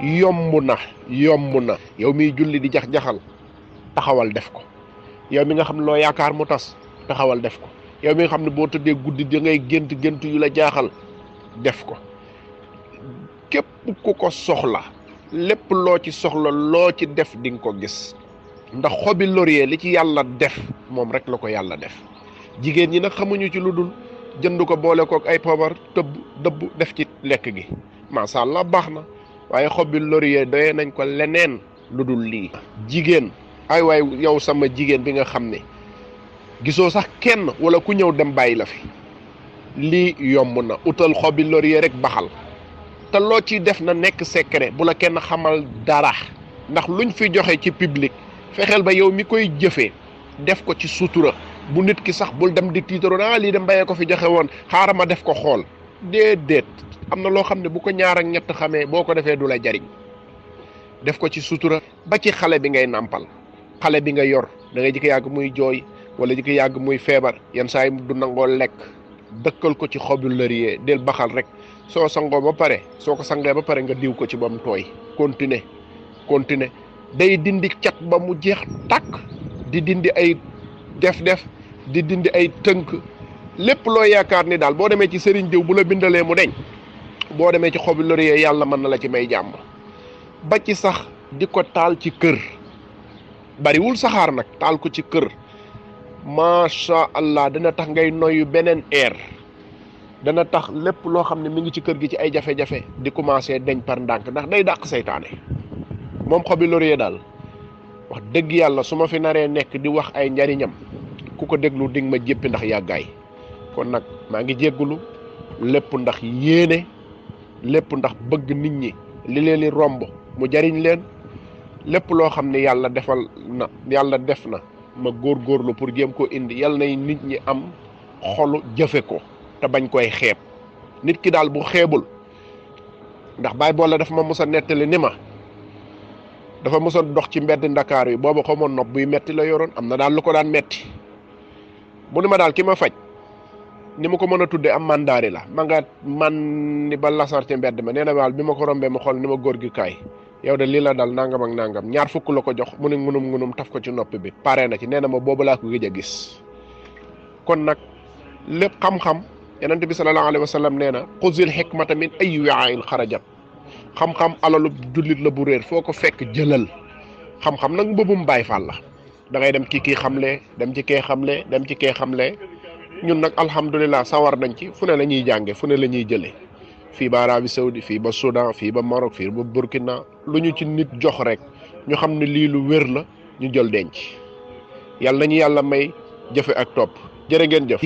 yomb na yow miy julli di jax-jaxal taxawal def ko. yow mi nga xam ne loo yaakaar mu tas taxawal def ko. yow mi nga xam ne boo tëddee guddi da ngay gént yu la jaaxal def ko. képp ku ko soxla lépp loo ci soxla loo ci def di nga ko gis ndax xobi laurier li ci yàlla def moom rek la ko yàlla def. jigéen ñi nag xamuñu ci lu dul jënd ko boole kook ay poobar dëbb def ci lekk gi macha allah baax na waaye xobi laurier doye nañ ko leneen lu dul lii. jigéen ay waay yow sama jigéen bi nga xam ne gisoo sax kenn wala ku ñëw dem bàyyi la fi lii yomb na utal xobi laurier rek baxal te loo ciy def na nekk secret bu la kenn xamal dara ndax luñ fi joxe ci public fexeel ba yow mi koy jëfee def ko ci sutura bu nit ki sax bul dem di tiitaro lii dem mbayee ko fi joxe woon xaaral ma def ko xool déedéet am na loo xam ne bu ko ñaar ak ñett xamee boo ko defee du la jariñ def ko ci sutura ba ci xale bi ngay nàmpal xale bi nga yor da ngay jëkk yàgg muy jooy wala jëkk yàgg muy feebar yenn saa yi du nangoo lekk dëkkal ko ci xobu laurier del baxal rek soo sangoo ba pare soo ko sangee ba pare nga diw ko ci ba mu tooy continuer day dindi cat ba mu jeex tàkk di dindi ay def di dindi ay tënk lépp loo yaakaar ni daal boo demee ci sëriñ diw bu la bindalee mu deñ boo demee ci xobu laurier yàlla mën na la ci may jàmm ba ci sax di ko taal ci kër bariwul saxaar nag taal ko ci kër macha allah dana tax ngay noyyu beneen air dana tax lépp loo xam ne mi ngi ci kër gi ci ay jafe-jafe di commencé deñ par ndànk ndax day dàq seytaane moom xobi laurier daal wax dëgg yàlla su ma fi naree nekk di wax ay njariñam ku ko déglu di nga ma jéppi ndax yàggaay kon nag maa ngi jéggulu lépp ndax yéene lépp ndax bëgg nit ñi li leen di romb mu jariñ leen lépp loo xam ne yàlla def na ma góorgóorlu pour jéem koo indi yàlla nay nit ñi am xolu jëfe ko te bañ koy xeeb nit ki daal bu xeebul ndax baay boole dafa ma mos a nettali ni ma dafa mos a dox ci mbedd Ndakaar yi booba ko moon nopp buy metti la yoroon am na daal lu ko daan metti mu ni ma daal ki ma faj ni ma ko mën a tudde am mandaari la ma nga man ni ba lasar ci mbedd ma nee na daal bi ma ko rombee ma xool ni ma góor gi kaay yow de lii la dal nangam ak nangam 2 fukk la ko jox mu ne ngunum taf ko ci nopp bi pare na ci nee na ma boobu laa ko gëj a gis kon nag lépp xam-xam yonent bi sallallahu alayhi wa sallam nee na xuzil hikmata min ayyi wi'a'in xarajat xam-xam alalu jullit la bu réer foo ko fekk jëlal xam-xam nag mbëbum Baay Faal la da ngay dem ci kii xamle dem ci kee xamle dem ci kee xamle ñun nag alhamdulilah sawar nañ ci fu ne la ñuy jànge fu ne la ñuy jëlee fii ba Arabie Saoudi fii ba Soudan fii ba Maroc fii ba Burkina lu ñu ci nit jox rek ñu xam ne lii lu wér la ñu jël denc yàlla nañu yàlla may jëfe ak topp jërë ngeen jëf